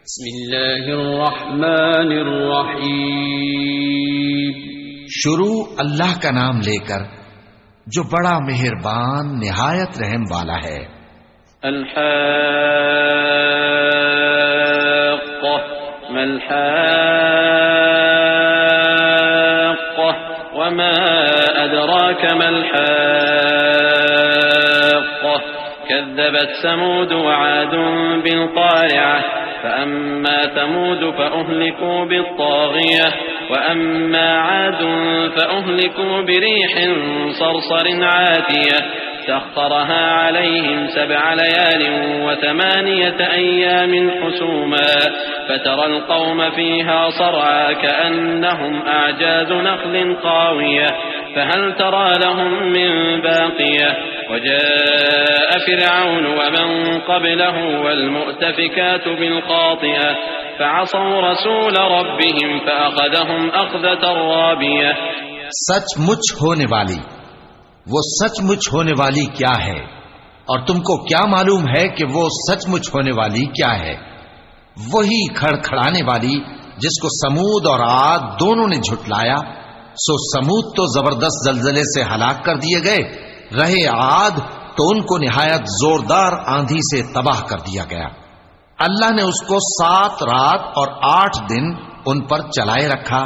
بسم اللہ الرحمن الرحیم. شروع اللہ کا نام لے کر جو بڑا مہربان نہایت رحم والا ہے. الحاقہ ما الحاقہ وما ادراک ما الحاقہ كذبت ثمود وعاد بالقارعة فأما ثمود فأهلكوا بالطاغية وأما عاد فأهلكوا بريح صرصر عاتية سخرها عليهم 7 ليال و8 أيام حسوما فترى القوم فيها صرعى كأنهم أعجاز نخل خاوية فهل ترى لهم من باقية وجاء فرعون ومن قبله والمؤتفكات بالخاطئة فعصوا رسول ربهم فأخذهم أخذة رابية. سچ مچ ہونے والی، وہ سچ مچ ہونے والی کیا ہے، اور تم کو کیا معلوم ہے کہ وہ سچ مچ ہونے والی کیا ہے؟ وہی کھڑکھڑانے والی جس کو سمود اور عاد دونوں نے جھٹلایا. سو سمود تو زبردست زلزلے سے ہلاک کر دیے گئے، رہے عاد تو ان کو نہایت زوردار آندھی سے تباہ کر دیا گیا. اللہ نے اس کو 7 رات اور 8 دن ان پر چلائے رکھا.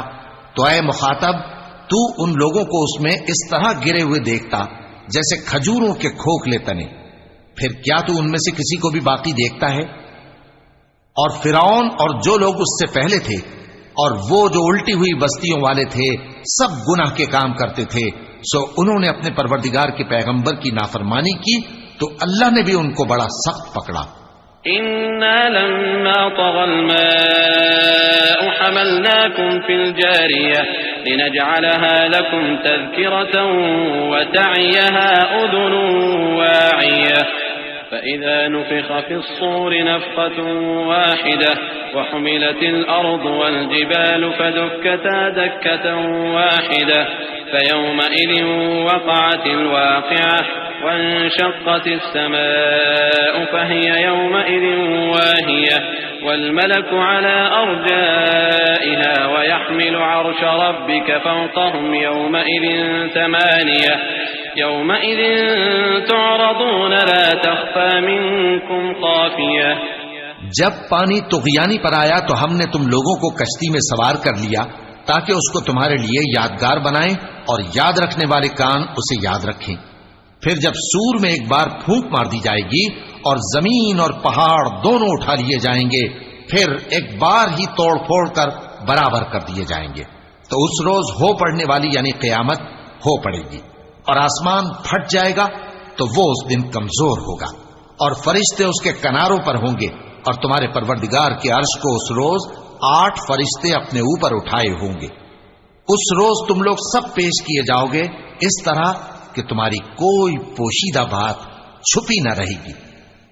تو اے مخاطب، تو ان لوگوں کو اس میں اس طرح گرے ہوئے دیکھتا جیسے کھجوروں کے کھوکھلے تنے. پھر کیا تو ان میں سے کسی کو بھی باقی دیکھتا ہے؟ اور فرعون اور جو لوگ اس سے پہلے تھے اور وہ جو الٹی ہوئی بستیوں والے تھے سب گناہ کے کام کرتے تھے. سو انہوں نے اپنے پروردگار کے پیغمبر کی نافرمانی کی تو اللہ نے بھی ان کو بڑا سخت پکڑا. إنا لما طغى الماء حملناكم في الجارية لنجعلها لكم تذكرة وتعيها أذن واعية فإذا نفخ في الصور نفخة واحدة وحملت الأرض والجبال فدكتا دكة واحدة فيومئذ وقعت الواقعة وانشقت السماء فهي يومئذ واهية والملك على أرجائها ويحمل عرش ربك فوقهم يومئذ 8 يومئذ تعرضون لا تخفى منكم خافية. جب پانی طغیانی پر آیا تو ہم نے تم لوگوں کو کشتی میں سوار کر لیا تاکہ اس کو تمہارے لیے یادگار بنائیں اور یاد رکھنے والے کان اسے یاد رکھیں. پھر جب سور میں ایک بار پھونک مار دی جائے گی اور زمین اور پہاڑ دونوں اٹھا لیے جائیں گے، پھر ایک بار ہی توڑ پھوڑ کر برابر کر دیے جائیں گے. تو اس روز ہو پڑنے والی یعنی قیامت ہو پڑے گی اور آسمان پھٹ جائے گا تو وہ اس دن کمزور ہوگا اور فرشتے اس کے کناروں پر ہوں گے اور تمہارے پروردگار کے عرش کو اس روز 8 فرشتے اپنے اوپر اٹھائے ہوں گے. اس روز تم لوگ سب پیش کیے جاؤ گے اس طرح کہ تمہاری کوئی پوشیدہ بات چھپی نہ رہے گی.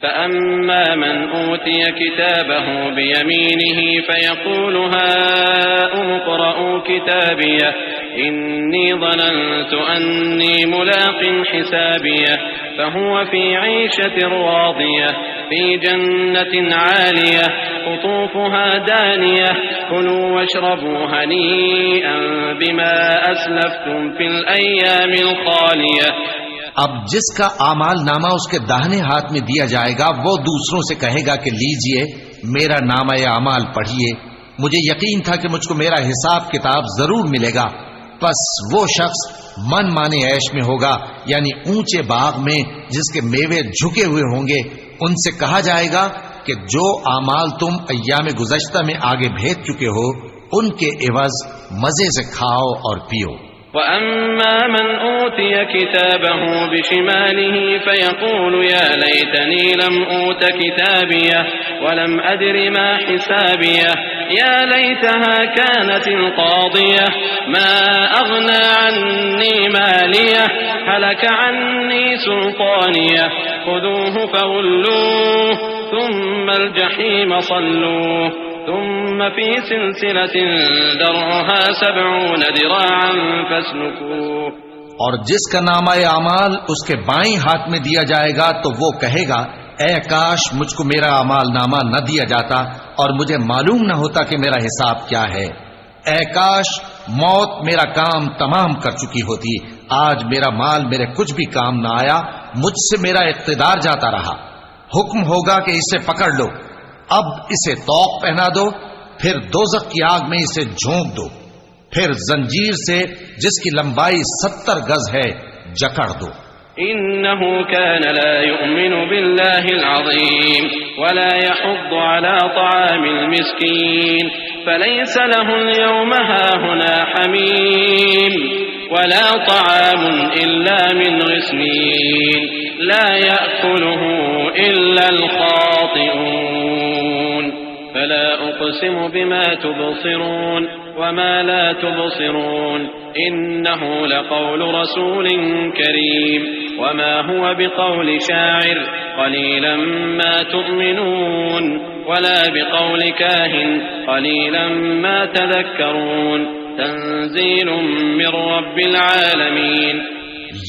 فأما من أوتي كتابه بيمينه فيقول هاؤم اقرءوا كتابيه إني ظننت أني ملاق حسابيه فهو في عيشة راضية في جنة عالية قطوفها دانية كلوا واشربوا هنيئا بما أسلفتم في الأيام الخالية. اب جس کا اعمال نامہ اس کے داہنے ہاتھ میں دیا جائے گا وہ دوسروں سے کہے گا کہ لیجئے میرا نامہ اعمال پڑھیے، مجھے یقین تھا کہ مجھ کو میرا حساب کتاب ضرور ملے گا. بس وہ شخص من مانے عیش میں ہوگا یعنی اونچے باغ میں جس کے میوے جھکے ہوئے ہوں گے. ان سے کہا جائے گا کہ جو اعمال تم ایام گزشتہ میں آگے بھیج چکے ہو ان کے عوض مزے سے کھاؤ اور پیو. وَأَمَّا مَنْ أُوتِيَ كِتَابَهُ بِشِمَالِهِ فَيَقُولُ يَا لَيْتَنِي لَمْ أُوتَ كِتَابِيَهْ وَلَمْ أَدْرِ مَا حِسَابِيَهْ يَا لَيْتَهَا كَانَتِ الْقَاضِيَةَ مَا أَغْنَى عَنِّي مَالِيَهْ هَلَكَ عَنِّي سُلْطَانِيَهْ خُذُوهُ فَغُلُّوهُ ثُمَّ الْجَحِيمَ صَلُّوهُ ثم في سلسلة درعها 70 ذراعا فاسلكوه. اور جس کا نامہ اعمال اس کے بائیں ہاتھ میں دیا جائے گا تو وہ کہے گا اے کاش مجھ کو میرا اعمال نامہ نہ دیا جاتا اور مجھے معلوم نہ ہوتا کہ میرا حساب کیا ہے. اے کاش موت میرا کام تمام کر چکی ہوتی. آج میرا مال میرے کچھ بھی کام نہ آیا، مجھ سے میرا اقتدار جاتا رہا. حکم ہوگا کہ اسے پکڑ لو، اب اسے طوق پہنا دو، پھر دوزخ کی آگ میں اسے جھونک دو، پھر زنجیر سے جس کی لمبائی 70 گز ہے جکڑ دو. إنه كان لا يؤمن بالله العظيم ولا يحض على طعام المسكين فليس له اليوم هاهنا حميم ولا طعام إلا من غسلين لا يأكله إلا الخاطئون فلا أقسم بما تبصرون وما لا تبصرون إنه لقول رسول كريم وما هو بقول شاعر قليلا ما تؤمنون ولا بقول كاهن قليلا ما تذكرون تنزيل من رب العالمين.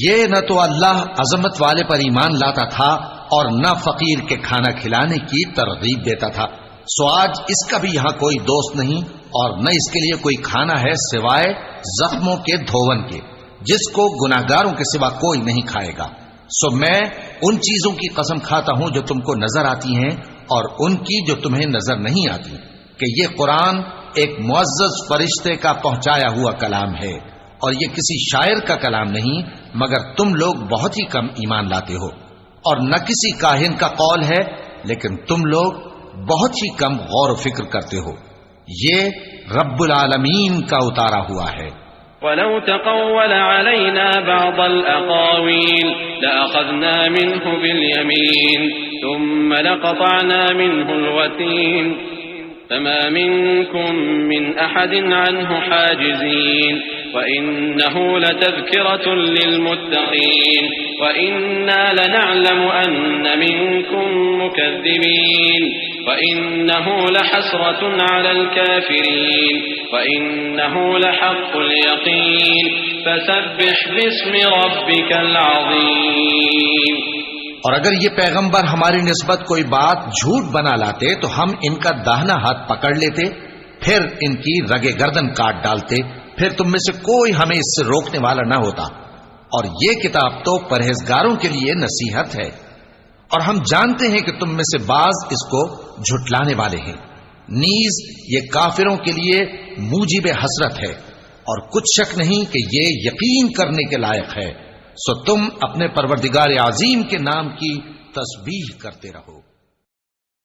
یہ نہ تو اللہ عظمت والے پر ایمان لاتا تھا اور نہ فقیر کے کھانا کھلانے کی ترغیب دیتا تھا. سو آج اس کا بھی یہاں کوئی دوست نہیں اور نہ اس کے لیے کوئی کھانا ہے سوائے زخموں کے دھون کے، جس کو گناہگاروں کے سوا کوئی نہیں کھائے گا. سو میں ان چیزوں کی قسم کھاتا ہوں جو تم کو نظر آتی ہیں اور ان کی جو تمہیں نظر نہیں آتی، کہ یہ قرآن ایک معزز فرشتے کا پہنچایا ہوا کلام ہے اور یہ کسی شاعر کا کلام نہیں، مگر تم لوگ بہت ہی کم ایمان لاتے ہو. اور نہ کسی کاہن کا قول ہے، لیکن تم لوگ بہت ہی کم غور و فکر کرتے ہو. یہ رب العالمین کا اتارا ہوا ہے. وَلَوْ تَقَوَّلَ عَلَيْنَا بَعْضَ الْأَقَاوِيلِ لَأَخَذْنَا مِنْهُ بِالْيَمِينِ ثُمَّ لَقَطَعْنَا مِنْهُ الْوَتِينَ فَمَا مِنْكُمْ مِنْ أَحَدٍ عَنْهُ حَاجِزِينَ وَإِنَّهُ لَتَذْكِرَةٌ لِلْمُتَّقِينَ وَإِنَّا لَنَعْلَمُ أَنَّ مِنْكُمْ مُكَذِّبِينَ وَإِنَّهُ لَحَسْرَةٌ عَلَى الْكَافِرِينَ وَإِنَّهُ لَحَقُّ الْيَقِينِ فَسَبِّحْ بِاسْمِ رَبِّكَ الْعَظِيمِ. اور اگر یہ پیغمبر ہماری نسبت کوئی بات جھوٹ بنا لاتے تو ہم ان کا داہنا ہاتھ پکڑ لیتے، پھر ان کی رگے گردن کاٹ ڈالتے، پھر تم میں سے کوئی ہمیں اس سے روکنے والا نہ ہوتا. اور یہ کتاب تو پرہیزگاروں کے لیے نصیحت ہے، اور ہم جانتے ہیں کہ تم میں سے بعض اس کو جھٹلانے والے ہیں. نیز یہ کافروں کے لیے موجب حسرت ہے، اور کچھ شک نہیں کہ یہ یقین کرنے کے لائق ہے. سو تم اپنے پروردگار عظیم کے نام کی تسبیح کرتے رہو.